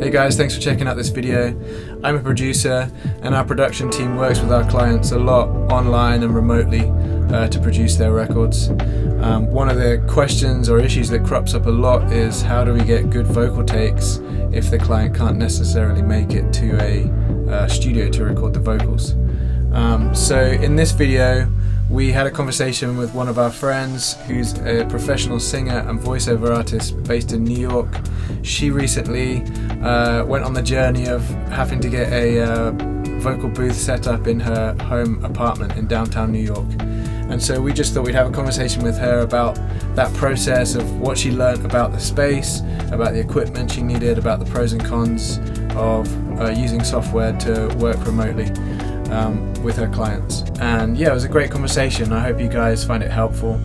Hey guys, thanks for checking out this video. I'm a producer and our production team works with our clients a lot online and remotely to produce their records. One of the questions or issues that crops up a lot is how do we get good vocal takes if the client can't necessarily make it to a studio to record the vocals. So in this video we had a conversation with one of our friends who's a professional singer and voiceover artist based in New York. She recently went on the journey of having to get a vocal booth set up in her home apartment in downtown New York. And so we just thought we'd have a conversation with her about that process of what she learned about the space, about the equipment she needed, about the pros and cons of using software to work remotely with her clients. And yeah, it was a great conversation. I hope you guys find it helpful.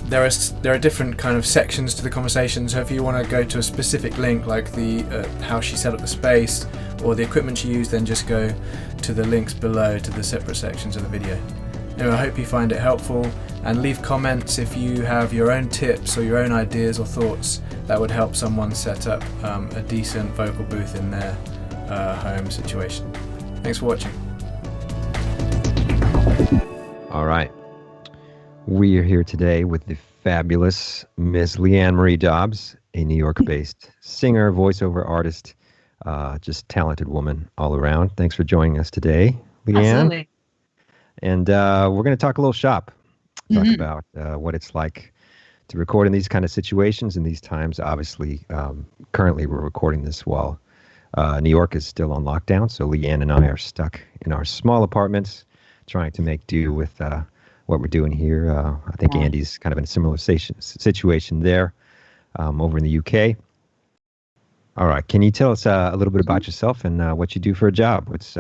There are different kind of sections to the conversation, so if you want to go to a specific link like the how she set up the space or the equipment she used, then just go to the links below to the separate sections of the video. Anyway, I hope you find it helpful, and leave comments if you have your own tips or your own ideas or thoughts that would help someone set up a decent vocal booth in their home situation. Thanks for watching. All right. We are here today with the fabulous Miss Lianne Marie Dobbs, a New York-based singer, voiceover artist, just talented woman all around. Thanks for joining us today, Lianne. Absolutely. And we're going to talk a little shop, talk about what it's like to record in these kind of situations in these times. Obviously, currently we're recording this while New York is still on lockdown, so Lianne and I are stuck in our small apartments trying to make do with what we're doing here. I think Andy's kind of in a similar situation there over in the UK. All right. Can you tell us a little bit about yourself and what you do for a job? What's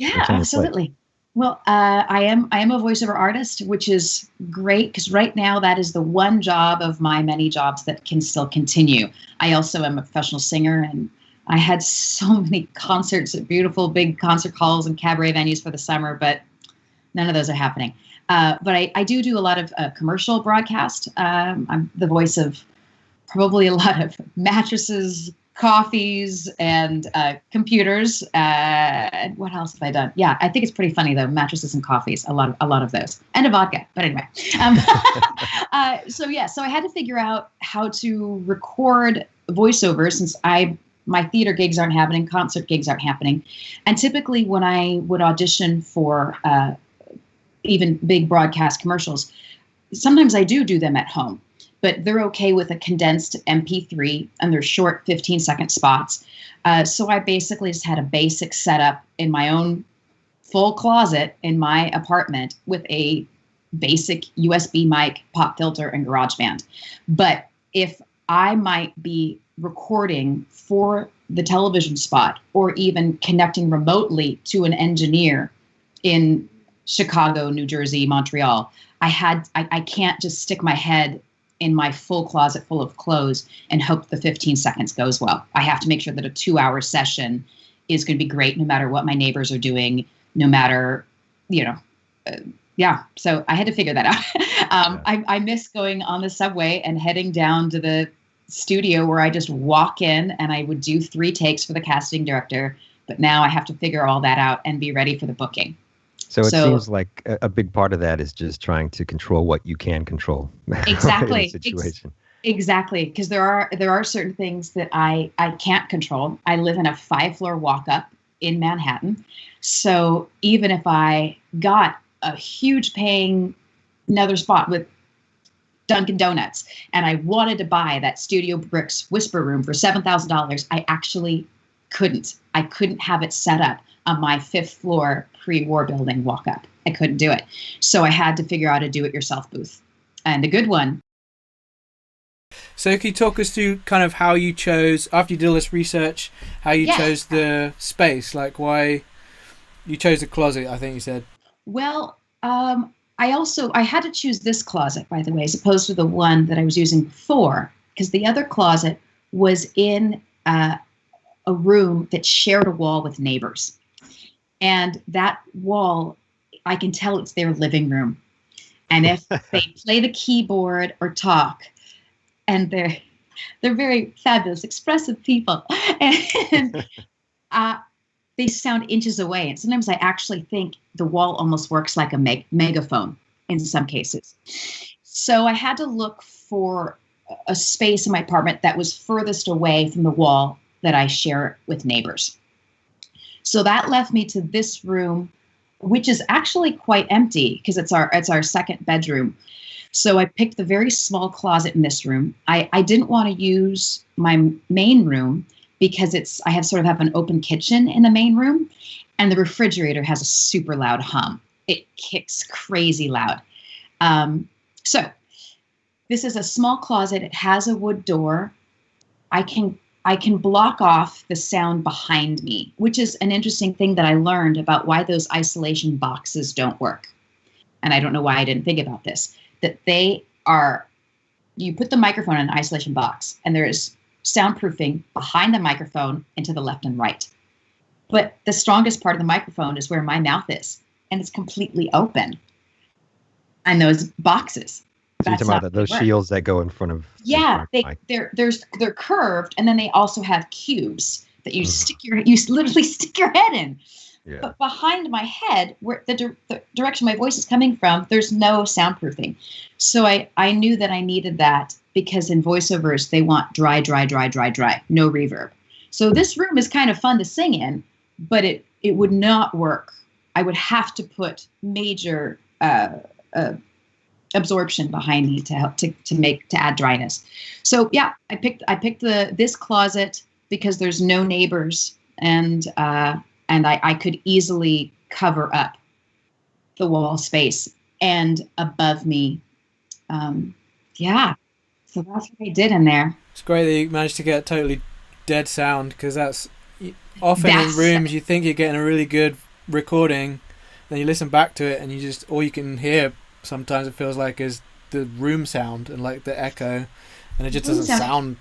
Absolutely. Well, I am a voiceover artist, which is great because right now that is the one job of my many jobs that can still continue. I also am a professional singer, and I had so many concerts at beautiful big concert halls and cabaret venues for the summer, but none of those are happening. But I do a lot of commercial broadcast. I'm the voice of probably a lot of mattresses, coffees, and computers. And what else have I done? Yeah, I think it's pretty funny though. Mattresses and coffees, a lot of those, and a vodka. But anyway, so I had to figure out how to record voiceover since my theater gigs aren't happening, concert gigs aren't happening, and typically when I would audition for even big broadcast commercials, sometimes I do them at home, but they're okay with a condensed MP3 and they're short 15-second spots. So I basically just had a basic setup in my own full closet in my apartment with a basic USB mic, pop filter, and GarageBand. But if I might be recording for the television spot or even connecting remotely to an engineer in Chicago, New Jersey, Montreal, I can't just stick my head in my full closet full of clothes and hope the 15 seconds goes well. I have to make sure that a 2-hour session is going to be great no matter what my neighbors are doing, no matter, so I had to figure that out. I miss going on the subway and heading down to the studio where I just walk in and I would do 3 takes for the casting director, but now I have to figure all that out and be ready for the booking. So it seems like a big part of that is just trying to control what you can control. Exactly. In the situation. Exactly. Because there are certain things that I can't control. I live in a 5-floor walk-up in Manhattan. So even if I got a huge paying another spot with Dunkin' Donuts and I wanted to buy that Studio Bricks Whisper Room for $7,000, I actually couldn't. I couldn't have it set up on my 5th floor pre-war building walk up. I couldn't do it. So I had to figure out a do-it-yourself booth, and a good one. So can you talk us through kind of how you chose, after you did all this research, how you chose the space, like why you chose the closet, I think you said. Well, I had to choose this closet, by the way, as opposed to the one that I was using before, because the other closet was in a room that shared a wall with neighbors. And that wall, I can tell it's their living room. And if they play the keyboard or talk, and They're very fabulous, expressive people. And they sound inches away. And sometimes I actually think the wall almost works like a megaphone in some cases. So I had to look for a space in my apartment that was furthest away from the wall that I share with neighbors. So that left me to this room, which is actually quite empty because it's our second bedroom. So I picked the very small closet in this room. I didn't want to use my main room because I have an open kitchen in the main room, and the refrigerator has a super loud hum. It kicks crazy loud. So this is a small closet. It has a wood door. I can block off the sound behind me, which is an interesting thing that I learned about why those isolation boxes don't work. And I don't know why I didn't think about this, that you put the microphone in an isolation box and there's soundproofing behind the microphone and to the left and right. But the strongest part of the microphone is where my mouth is, and it's completely open. And those boxes. So you're talking about those shields that go in front of. Yeah, they're curved, and then they also have cubes that you literally stick your head in. Yeah. But behind my head, where the direction my voice is coming from, there's no soundproofing. So I knew that I needed that because in voiceovers they want dry, no reverb. So this room is kind of fun to sing in, but it would not work. I would have to put major absorption behind me to help to add dryness. So yeah, I picked this closet because there's no neighbors, and I could easily cover up the wall space and above me. So that's what I did in there. It's great that you managed to get totally dead sound, because that's often in rooms you think you're getting a really good recording, then you listen back to it and all you can hear sometimes it feels like is the room sound and like the echo, and it just doesn't sound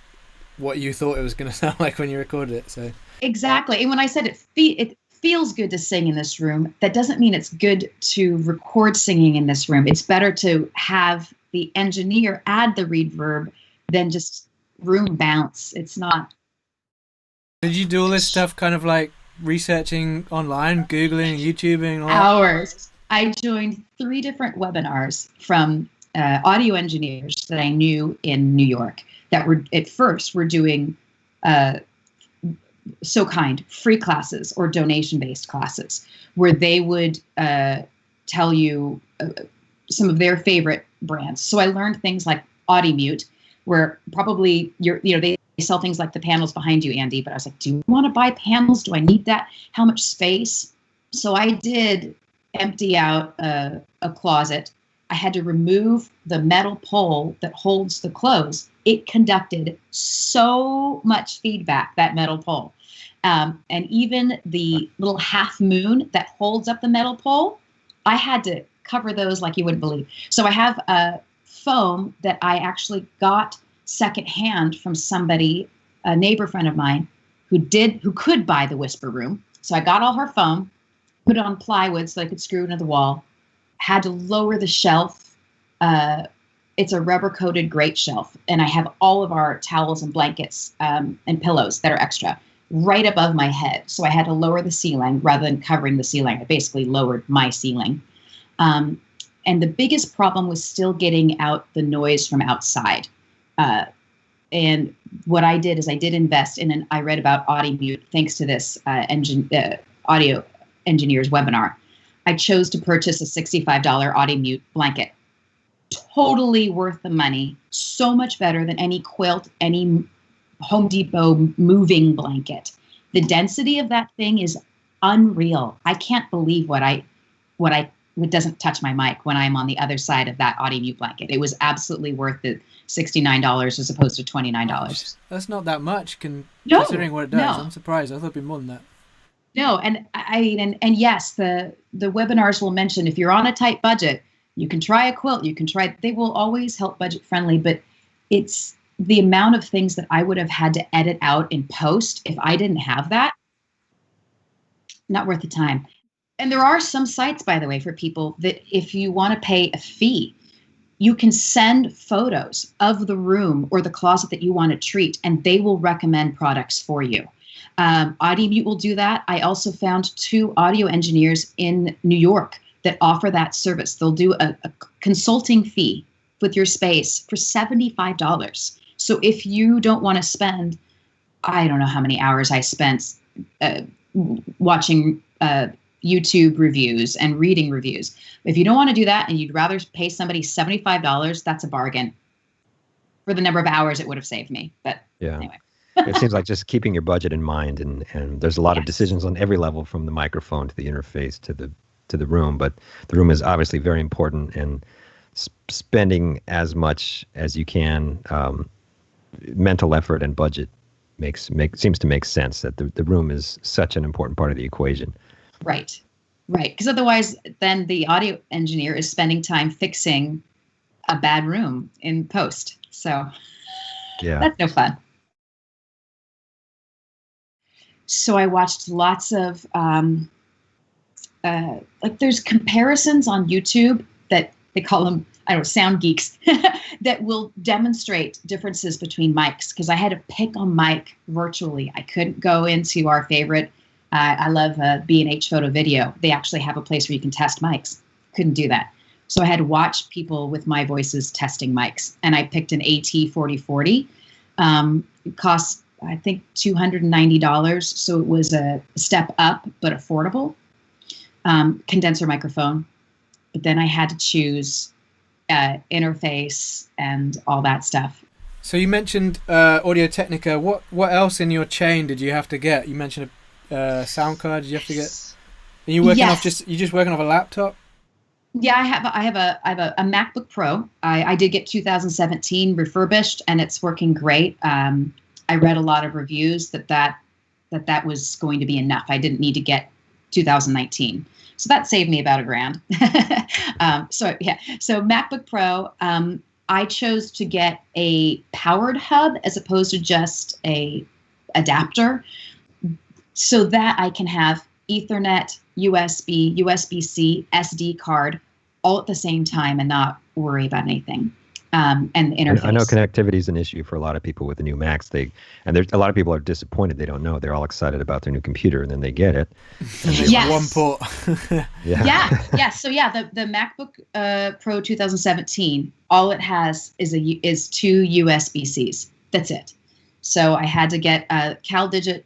what you thought it was going to sound like when you recorded it. So exactly. And when I said it feels good to sing in this room, that doesn't mean it's good to record singing in this room. It's better to have the engineer add the reverb than just room bounce. It's not. Did you do all this stuff kind of like researching online, Googling, YouTubing? Hours. I joined 3 different webinars from audio engineers that I knew in New York that were doing free classes or donation-based classes where they would tell you some of their favorite brands. So I learned things like Audimute, where probably they sell things like the panels behind you, Andy, but I was like, do you want to buy panels? Do I need that? How much space? So I did empty out a closet. I had to remove the metal pole that holds the clothes. It conducted so much feedback, that metal pole. And even the little half moon that holds up the metal pole, I had to cover those like you wouldn't believe. So I have a foam that I actually got secondhand from somebody, a neighbor friend of mine, who could buy the whisper room. So I got all her foam, put it on plywood so I could screw it into the wall, had to lower the shelf. It's a rubber coated grate shelf, and I have all of our towels and blankets and pillows that are extra right above my head. So I had to lower the ceiling rather than covering the ceiling. I basically lowered my ceiling. And the biggest problem was still getting out the noise from outside. And what I did is I did invest in I read about Audimute thanks to this audio engineer's webinar. I chose to purchase a $65 Audimute blanket. Totally worth the money. So much better than any quilt, any Home Depot moving blanket. The density of that thing is unreal. I can't believe what doesn't touch my mic when I'm on the other side of that Audimute blanket. It was absolutely worth the $69 as opposed to $29. That's not that much considering what it does. No. I'm surprised. I thought it'd be more than that. No, and and yes, the webinars will mention if you're on a tight budget, you can try a quilt. They will always help budget friendly, but it's the amount of things that I would have had to edit out in post if I didn't have that. Not worth the time. And there are some sites, by the way, for people that if you want to pay a fee, you can send photos of the room or the closet that you want to treat, and they will recommend products for you. AudioMute will do that. I also found 2 audio engineers in New York that offer that service. They'll do a consulting fee with your space for $75. So if you don't want to spend, I don't know how many hours I spent watching YouTube reviews and reading reviews. If you don't want to do that and you'd rather pay somebody $75, that's a bargain for the number of hours it would have saved me. But anyway. It seems like just keeping your budget in mind, and there's a lot of decisions on every level, from the microphone to the interface to the room. But the room is obviously very important, and spending as much as you can, mental effort and budget seems to make sense. That the room is such an important part of the equation. Right. Because otherwise, then the audio engineer is spending time fixing a bad room in post. So that's no fun. So I watched lots of, there's comparisons on YouTube that they call them, I don't know, sound geeks, that will demonstrate differences between mics, because I had to pick a mic virtually. I couldn't go into our favorite, I love B&H Photo Video. They actually have a place where you can test mics. Couldn't do that. So I had to watch people with my voices testing mics. And I picked an AT4040. It costs, I think, $290. So it was a step up, but affordable. Condenser microphone. But then I had to choose interface and all that stuff. So you mentioned Audio-Technica. What else in your chain did you have to get? You mentioned a sound card. Did you have to get? Are you working off just working off a laptop? Yeah, I have a MacBook Pro. I did get 2017 refurbished, and it's working great. I read a lot of reviews that was going to be enough. I didn't need to get 2019. So that saved me about $1,000. So MacBook Pro, I chose to get a powered hub as opposed to just a adapter, so that I can have Ethernet, USB, USB-C, SD card all at the same time and not worry about anything. And the interface. I know connectivity is an issue for a lot of people with the new Macs. There's a lot of people are disappointed. They don't know. They're all excited about their new computer, and then they get it. One port. Yeah. So the MacBook Pro 2017, all it has is 2 USB-Cs. That's it. So I had to get a CalDigit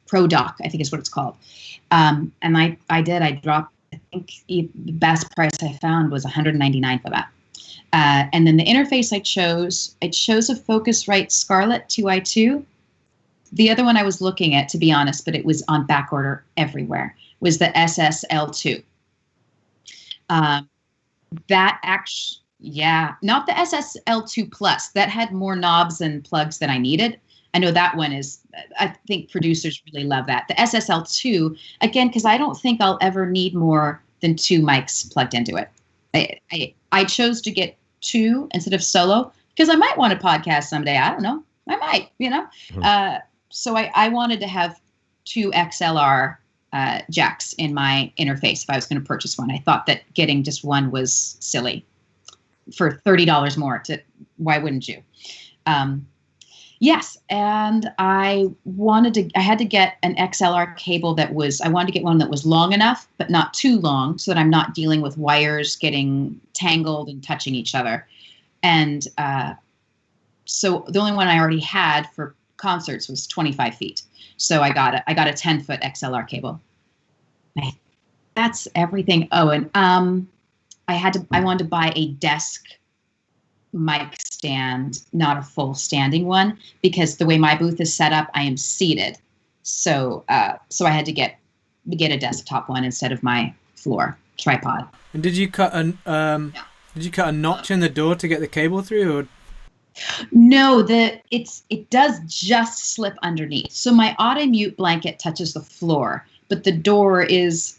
Pro Dock, I think is what it's called. And I did. I dropped, I think the best price I found was $199 for that. And then the interface I chose a Focusrite Scarlett 2i2. The other one I was looking at, to be honest, but it was on back order everywhere, was the SSL2. Not the SSL2 Plus. That had more knobs and plugs than I needed. I know that one is, I think producers really love that. The SSL2, again, because I don't think I'll ever need more than 2 mics plugged into it. I chose to get 2 instead of solo because I might want to podcast someday. I don't know. I might, Mm-hmm. So I wanted to have 2 XLR jacks in my interface if I was going to purchase one. I thought that getting just one was silly. For $30 more, why wouldn't you? Yes, and I had to get an XLR cable I wanted to get one that was long enough, but not too long, so that I'm not dealing with wires getting tangled and touching each other. And so the only one I already had for concerts was 25 feet. So I got a 10-foot XLR cable. That's everything. Oh, and I wanted to buy a desk mic stand, not a full standing one, because the way my booth is set up, I am seated. So I had to get a desktop one instead of my floor tripod. And did you cut a notch in the door to get the cable through, or? No, it does just slip underneath. So my auto-mute blanket touches the floor, but the door is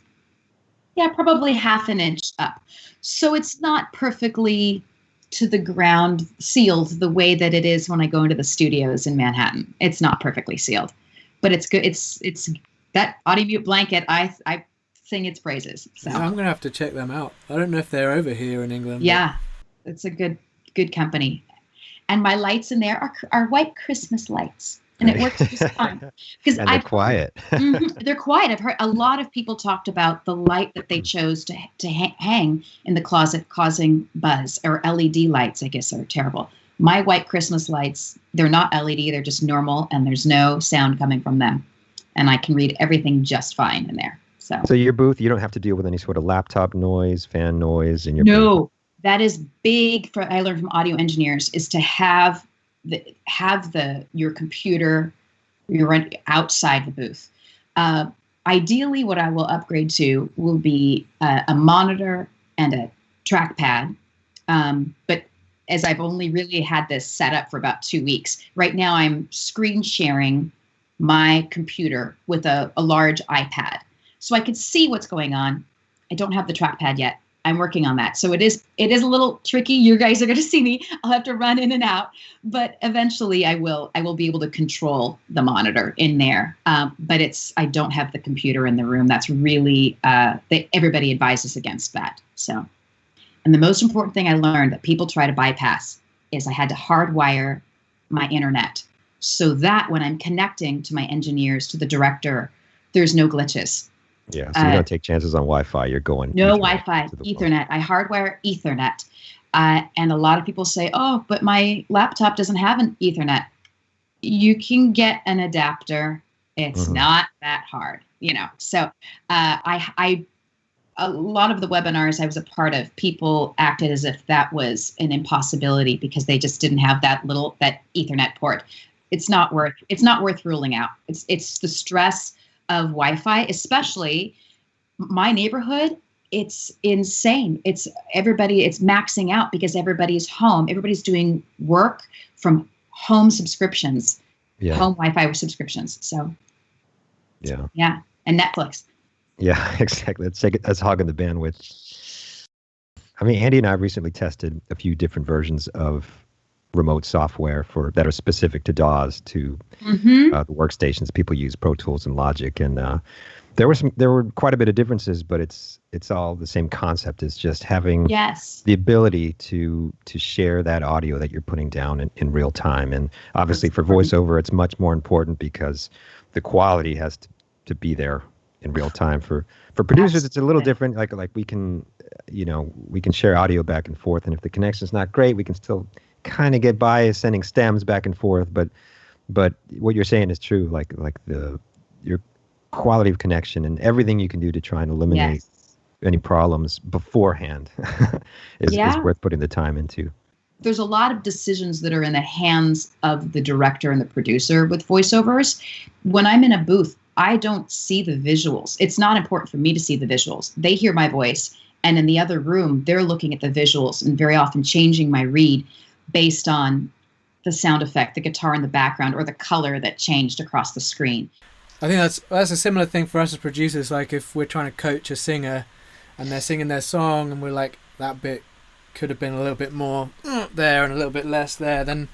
probably half an inch up. So it's not perfectly to the ground sealed the way that it is when I go into the studios in Manhattan. It's not perfectly sealed, but it's good. It's that audio-mute blanket. I sing its praises. So I'm going to have to check them out. I don't know if they're over here in England. Yeah. It's a good company. And my lights in there are white Christmas lights. And it works just fine. Because And they're quiet. They're quiet. I've heard a lot of people talked about the light that they chose to hang in the closet causing buzz, or LED lights, I guess, are terrible. My white Christmas lights, they're not LED, they're just normal, and there's no sound coming from them. And I can read everything just fine in there. So your booth, you don't have to deal with any sort of laptop noise, fan noise in your No, booth. that is big for, I learned from audio engineers, is to have your computer, you're outside the booth. Ideally, what I will upgrade to will be a monitor and a trackpad. But as I've only really had this set up for about 2 weeks, right now I'm screen sharing my computer with a large iPad. So I can see what's going on. I don't have the trackpad yet. I'm working on that. So it is a little tricky. You guys are going to see me. I'll have to run in and out, but eventually I will be able to control the monitor in there. But I don't have the computer in the room. That's really, everybody advises against that. So, and the most important thing I learned that people try to bypass is I had to hardwire my internet so that when I'm connecting to my engineers, to the director, there's no glitches. Yeah, so you don't take chances on Wi-Fi. You're going no Wi-Fi, Ethernet. I hardwire Ethernet, and a lot of people say, "Oh, but my laptop doesn't have an Ethernet." You can get an adapter. It's not that hard, So, a lot of the webinars I was a part of, people acted as if that was an impossibility because they just didn't have that Ethernet port. It's not worth ruling out. It's the stress of Wi-Fi, especially my neighborhood. It's insane. It's maxing out because everybody's home. Everybody's doing work from home subscriptions, home Wi-Fi subscriptions. So yeah. And Netflix. Yeah, exactly. That's hogging the bandwidth. I mean, Andy and I recently tested a few different versions of remote software that are specific to DAWs, to the workstations people use, Pro Tools and Logic, and there were quite a bit of differences, but it's all the same concept. It's just having the ability to share that audio that you're putting down in real time. And obviously for voiceover, it's much more important because the quality has to be there in real time. For producers, it's a little different. Like we can share audio back and forth, and if the connection's not great, we can still kind of get by sending stems back and forth, but what you're saying is true. Like your quality of connection and everything you can do to try and eliminate any problems beforehand is worth putting the time into. There's a lot of decisions that are in the hands of the director and the producer with voiceovers. When I'm in a booth, I don't see the visuals. It's not important for me to see the visuals. They hear my voice, and in the other room, they're looking at the visuals and very often changing my read based on the sound effect, the guitar in the background, or the color that changed across the screen. I think that's a similar thing for us as producers. Like if we're trying to coach a singer and they're singing their song and we're like, that bit could have been a little bit more there and a little bit less there, then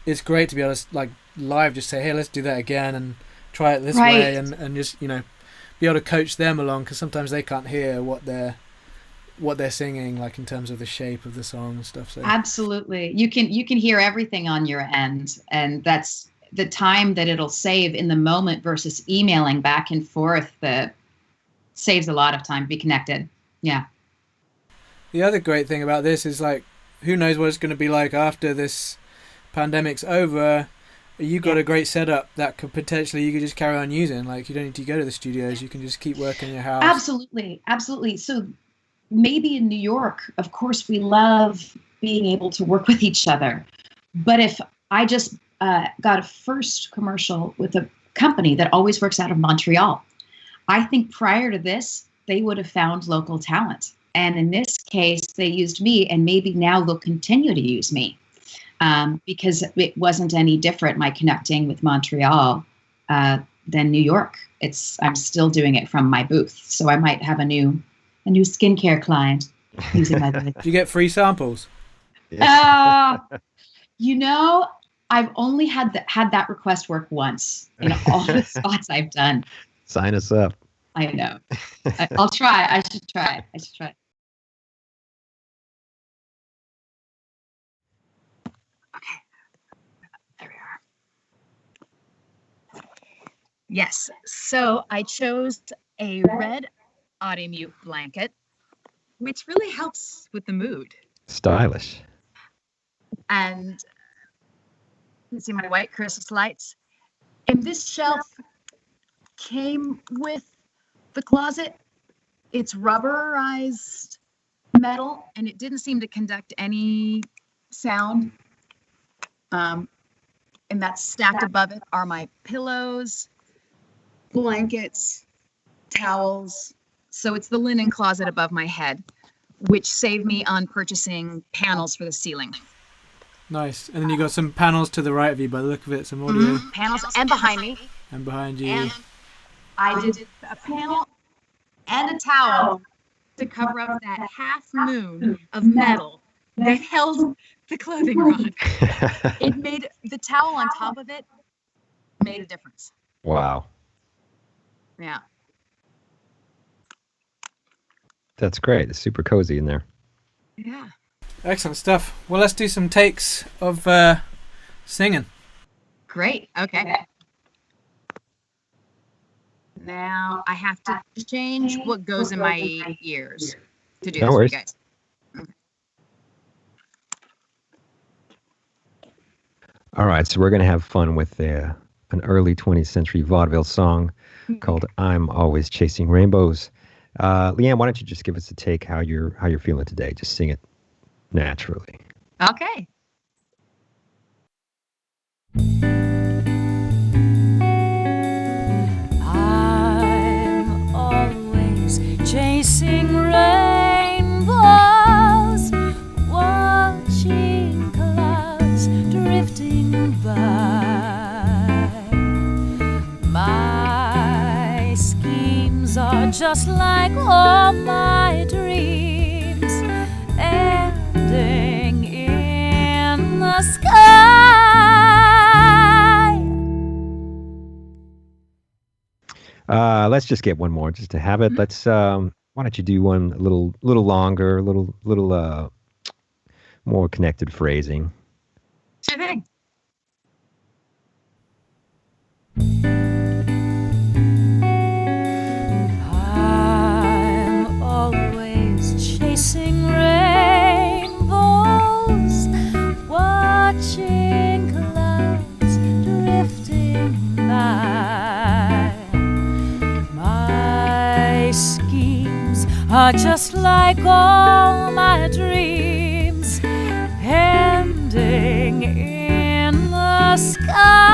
it's great to be able to like live just say, hey, let's do that again and try it this way, and just be able to coach them along, because sometimes they can't hear what they're singing, like in terms of the shape of the song and stuff. So absolutely, you can hear everything on your end, and that's the time that it'll save in the moment versus emailing back and forth. That saves a lot of time to be connected. Yeah. The other great thing about this is, like, who knows what it's going to be like after this pandemic's over. You got a great setup that could potentially you could just carry on using. Like, you don't need to go to the studios. You can just keep working in your house. Absolutely. So maybe in New York, of course, we love being able to work with each other. But if I just got a first commercial with a company that always works out of Montreal, I think prior to this, they would have found local talent. And in this case, they used me, and maybe now they'll continue to use me because it wasn't any different, my connecting with Montreal than New York. I'm still doing it from my booth. So I might have a new skincare client using my booth. Do you get free samples? I've only had that request work once in all the spots I've done. Sign us up. I know. I'll try. I should try. Yes. So I chose a red audio-mute blanket, which really helps with the mood. Stylish. And you see my white Christmas lights. And this shelf came with the closet. It's rubberized metal, and it didn't seem to conduct any sound. And that's stacked above it are my pillows, blankets, towels. So it's the linen closet above my head, which saved me on purchasing panels for the ceiling. Nice. And then you got some panels to the right of you by the look of it, some audio. Panels and behind me. And behind you. And I did a panel and a towel to cover up that half moon of metal that held the clothing rod. It made the towel on top of it made a difference. Wow. Yeah. That's great. It's super cozy in there. Yeah. Excellent stuff. Well, let's do some takes of singing. Great. Okay. Now I have to change what goes in my ears to do No this for worries. you guys. All right, so we're going to have fun with an early 20th century vaudeville song called "I'm Always Chasing Rainbows." Lianne, why don't you just give us a take how you're feeling today? Just sing it naturally. Okay. I'm always chasing rainbows, watching clouds drifting by. My schemes are just like all my dreams, ending in the sky. Let's just get one more just to have it. Let's. Why don't you do one a little longer, a little more connected phrasing. Sure thing. I'm always chasing rainbows, watching clouds drifting by. My schemes are just like all my dreams, ending in the sky.